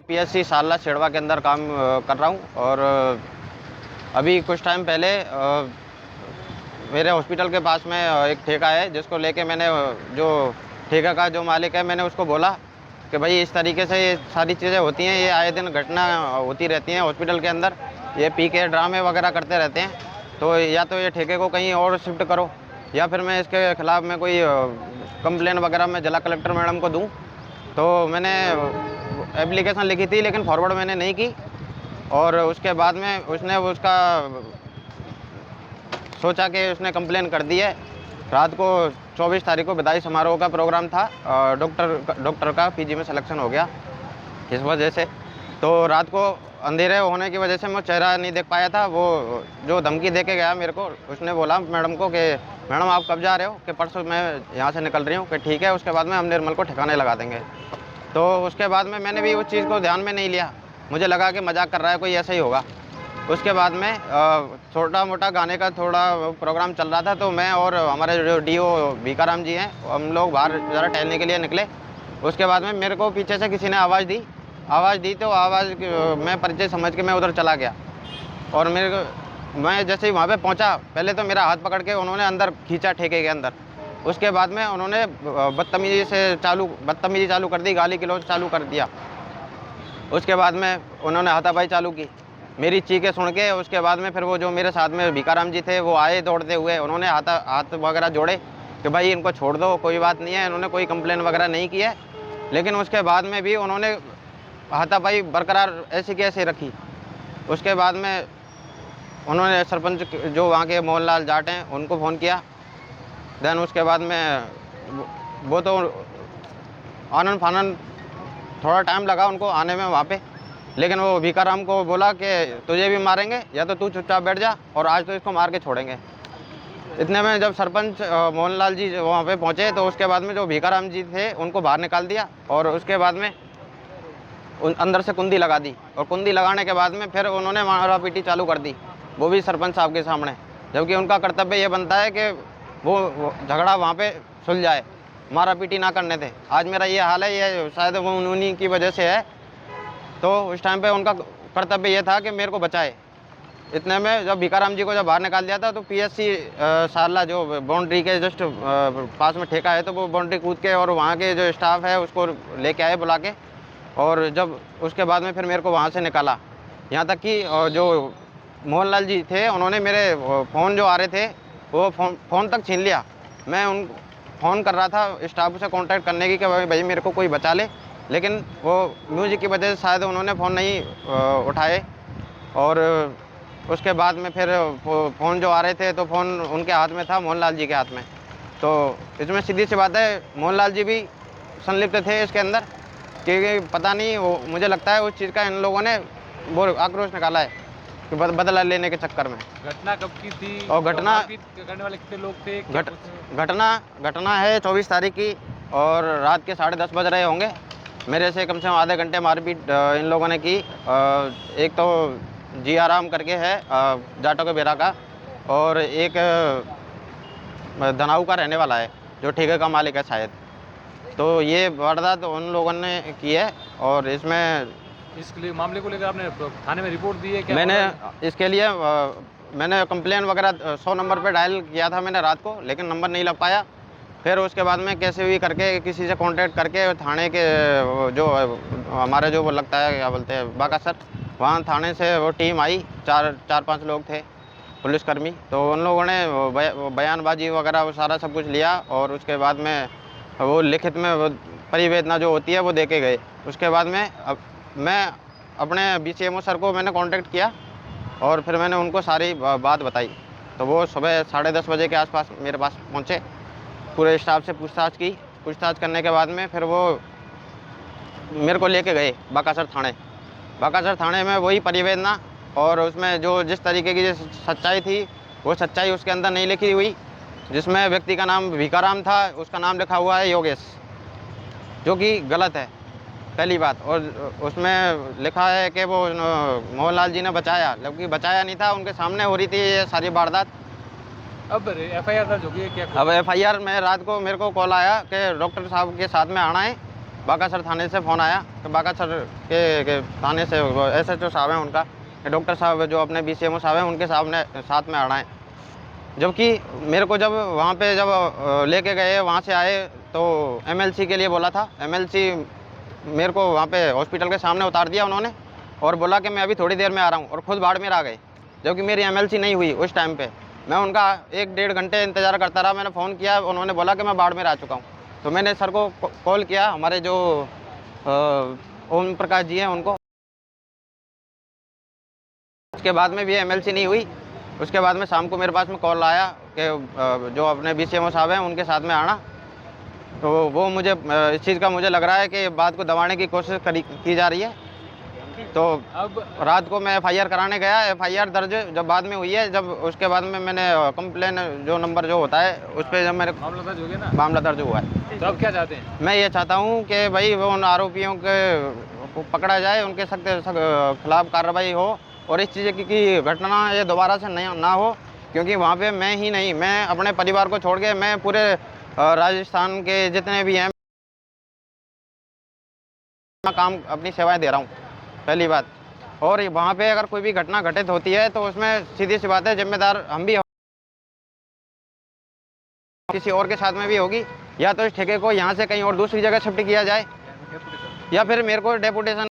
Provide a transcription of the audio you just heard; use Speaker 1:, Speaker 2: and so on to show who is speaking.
Speaker 1: PSC सारला छेड़वा के अंदर काम कर रहा हूँ। और अभी कुछ टाइम पहले मेरे हॉस्पिटल के पास में एक ठेका है, जिसको लेके मैंने जो ठेका का जो मालिक है, मैंने उसको बोला कि भाई इस तरीके से ये सारी चीज़ें होती हैं, ये आए दिन घटना होती रहती हैं हॉस्पिटल के अंदर, ये पी के ड्रामे वगैरह करते रहते हैं, तो या तो ये ठेके को कहीं और शिफ्ट करो या फिर मैं इसके खिलाफ़ में कोई कंप्लेन वगैरह मैं जिला कलेक्टर मैडम को दूँ। तो मैंने एप्लीकेशन लिखी थी, लेकिन फॉरवर्ड मैंने नहीं की। और उसके बाद में उसने उसका सोचा कि उसने कंप्लेन कर दी है। रात को 24 तारीख को विदाई समारोह का प्रोग्राम था, डॉक्टर का पीजी में सिलेक्शन हो गया इस वजह से। तो रात को अंधेरे होने की वजह से मैं चेहरा नहीं देख पाया था। वो जो धमकी दे के गया मेरे को, उसने बोला मैडम को कि मैडम आप कब जा रहे हो, कि परसों मैं यहाँ से निकल रही हूँ, कि ठीक है, उसके बाद में हम निर्मल को ठिकाने लगा देंगे। तो उसके बाद में मैंने भी उस चीज़ को ध्यान में नहीं लिया, मुझे लगा कि मजाक कर रहा है कोई, ऐसा ही होगा। उसके बाद में छोटा मोटा गाने का थोड़ा प्रोग्राम चल रहा था, तो मैं और हमारे जो डीओ भीकाराम जी हैं, हम लोग बाहर ज़रा टहलने के लिए निकले। उसके बाद में मेरे को पीछे से किसी ने आवाज़ दी तो मैं परिचय समझ के मैं उधर चला गया। और मैं जैसे ही वहाँ पे पहुँचा, पहले तो मेरा हाथ पकड़ के उन्होंने अंदर खींचा ठेके के अंदर। उसके बाद में उन्होंने बदतमीज़ी चालू कर दी, गाली गलौज चालू कर दिया। उसके बाद में उन्होंने हाथापाई चालू की, मेरी चीखें सुन के। उसके बाद में फिर वो जो मेरे साथ में भीकाराम जी थे, वो आए दौड़ते हुए, उन्होंने हाथ वगैरह जोड़े कि भाई इनको छोड़ दो, कोई बात नहीं है, इन्होंने कोई कंप्लेन वगैरह नहीं की है। लेकिन उसके बाद में भी उन्होंने हाथापाई बरकरार ऐसी की ऐसी रखी। उसके बाद में उन्होंने सरपंच जो वहाँ के मोहनलाल जाट हैं, उनको फ़ोन किया। देन उसके बाद में वो तो आनन फानन थोड़ा टाइम लगा उनको आने में वहाँ पे। लेकिन वो भीकाराम को बोला कि तुझे भी मारेंगे, या तो तू चुपचाप बैठ जा, और आज तो इसको मार के छोड़ेंगे। इतने में जब सरपंच मोहनलाल जी वहाँ पे पहुँचे, तो उसके बाद में जो भीकाराम जी थे उनको बाहर निकाल दिया, और उसके बाद में अंदर से कुंडी लगा दी। और कुंडी लगाने के बाद में फिर उन्होंने मारा पीटी चालू कर दी, वो भी सरपंच साहब के सामने। जबकि उनका कर्तव्य ये बनता है कि वो झगड़ा वहाँ पे सुलझाए, मारा पीटी ना करने थे। आज मेरा ये हाल है, ये शायद वो उन्हीं की वजह से है। तो उस टाइम पे उनका कर्तव्य ये था कि मेरे को बचाए। इतने में जब भीकाराम जी को जब बाहर निकाल दिया था, तो पीएससी सारला जो बाउंड्री के जस्ट पास में ठेका है, तो वो बाउंड्री कूद के और वहाँ के जो स्टाफ है उसको लेके आए बुला के। और जब उसके बाद में फिर मेरे को वहाँ से निकाला, यहाँ तक कि जो मोहनलाल जी थे, उन्होंने मेरे फ़ोन जो आ रहे थे, वो फ़ोन तक छीन लिया। मैं फ़ोन कर रहा था स्टाफ से कांटेक्ट करने की कि भाई मेरे को कोई बचा ले, लेकिन वो म्यूजिक की वजह से शायद उन्होंने फ़ोन नहीं उठाए। और उसके बाद में फिर फ़ोन जो आ रहे थे, तो फ़ोन उनके हाथ में था, मोहनलाल जी के हाथ में। तो इसमें सीधी सी बात है, मोहनलाल जी भी संलिप्त थे इसके अंदर, क्योंकि पता नहीं, वो मुझे लगता है उस चीज़ का इन लोगों ने वो आक्रोश निकाला है कि बदला लेने के चक्कर में।
Speaker 2: घटना कब की थी?
Speaker 1: और घटना
Speaker 2: करने वाले कितने लोग थे?
Speaker 1: घटना है 24 तारीख की, और रात के 10:30 बज रहे होंगे। मेरे से कम से कम आधे घंटे मारपीट इन लोगों ने की। एक तो जी आराम करके है जाटों के बेरा का, और एक धनाऊ का रहने वाला है, जो ठेके का मालिक है शायद। तो ये वारदात उन लोगों ने की है। और इसमें
Speaker 2: इसके लिए मामले को लेकर आपने थाने में रिपोर्ट दी है क्या?
Speaker 1: मैंने इसके लिए मैंने कंप्लेन वगैरह 100 नंबर पे डायल किया था मैंने रात को, लेकिन नंबर नहीं लग पाया। फिर उसके बाद में कैसे भी करके किसी से कांटेक्ट करके थाने के जो हमारे जो वो लगता है, क्या बोलते हैं, बाकासर, वहाँ थाने से वो टीम आई, 4-5 लोग थे पुलिसकर्मी। तो उन लोगों ने बयानबाजी वगैरह वो सारा सब कुछ लिया, और उसके बाद में वो लिखित में वो परिवेदना जो होती है वो दे के गए। उसके बाद में अब मैं अपने BCMO सर को मैंने कांटेक्ट किया, और फिर मैंने उनको सारी बात बताई। तो वो सुबह 10:30 बजे के आसपास मेरे पास पहुँचे, पूरे स्टाफ से पूछताछ करने के बाद में फिर वो मेरे को लेके गए बाकासर थाने में। वही परिवेदना और उसमें जो जिस तरीके की सच्चाई थी, वो सच्चाई उसके अंदर नहीं लिखी हुई। जिसमें व्यक्ति का नाम भीकाराम था, उसका नाम लिखा हुआ है योगेश, जो कि गलत है पहली बात। और उसमें लिखा है कि वो मोहनलाल जी ने बचाया, जबकि बचाया नहीं था, उनके सामने हो रही थी ये सारी वारदात।
Speaker 2: अब FIR दर्ज हो गई है क्या?
Speaker 1: अब FIR में रात को मेरे को कॉल आया कि डॉक्टर साहब के साथ में आना है, बाकासर थाने से फ़ोन आया कि बाकासर के थाने से SHO साहब हैं उनका, डॉक्टर साहब जो अपने BCMO साहब हैं उनके साथ में आना है। जबकि मेरे को जब वहाँ पे जब लेके गए, वहाँ से आए तो MLC के लिए बोला था। MLC मेरे को वहाँ पे हॉस्पिटल के सामने उतार दिया उन्होंने और बोला कि मैं अभी थोड़ी देर में आ रहा हूँ, और खुद बाड़मेर आ गए, जबकि मेरी MLC नहीं हुई उस टाइम पे। मैं उनका 1-1.5 घंटे इंतज़ार करता रहा। मैंने फ़ोन किया, उन्होंने बोला कि मैं बाड़मेर आ चुका हूँ। तो मैंने सर को कॉल किया, हमारे जो ओम प्रकाश जी हैं उनको। उसके बाद में भी MLC नहीं हुई। उसके बाद में शाम को मेरे पास में कॉल आया कि जो अपने BCMO साहब हैं उनके साथ में आना। तो वो मुझे इस चीज़ का मुझे लग रहा है कि बात को दबाने की कोशिश की जा रही है। तो
Speaker 2: अब
Speaker 1: रात को मैं FIR कराने गया, FIR दर्ज जब बाद में हुई है, जब उसके बाद में मैंने कंप्लेन जो नंबर जो होता है उस पर जब मेरे
Speaker 2: मामला दर्ज हो गया ना,
Speaker 1: मामला दर्ज हुआ है।
Speaker 2: तो अब क्या चाहते हैं?
Speaker 1: मैं ये चाहता हूँ कि भाई वो उन आरोपियों के को पकड़ा जाए, उनके सख्त खिलाफ कार्रवाई हो, और इस चीज़ की घटना ये दोबारा से नहीं ना हो। क्योंकि वहाँ पे मैं ही नहीं, मैं अपने परिवार को छोड़ के मैं पूरे राजस्थान के जितने भी हैं काम अपनी सेवाएं दे रहा हूँ, पहली बात। और वहाँ पे अगर कोई भी घटना घटित होती है तो उसमें सीधी सी बात है जिम्मेदार हम भी, किसी और के साथ में भी होगी, या तो इस ठेके को यहाँ से कहीं और दूसरी जगह शिफ्ट किया जाए, या फिर मेरे को डेपुटेशन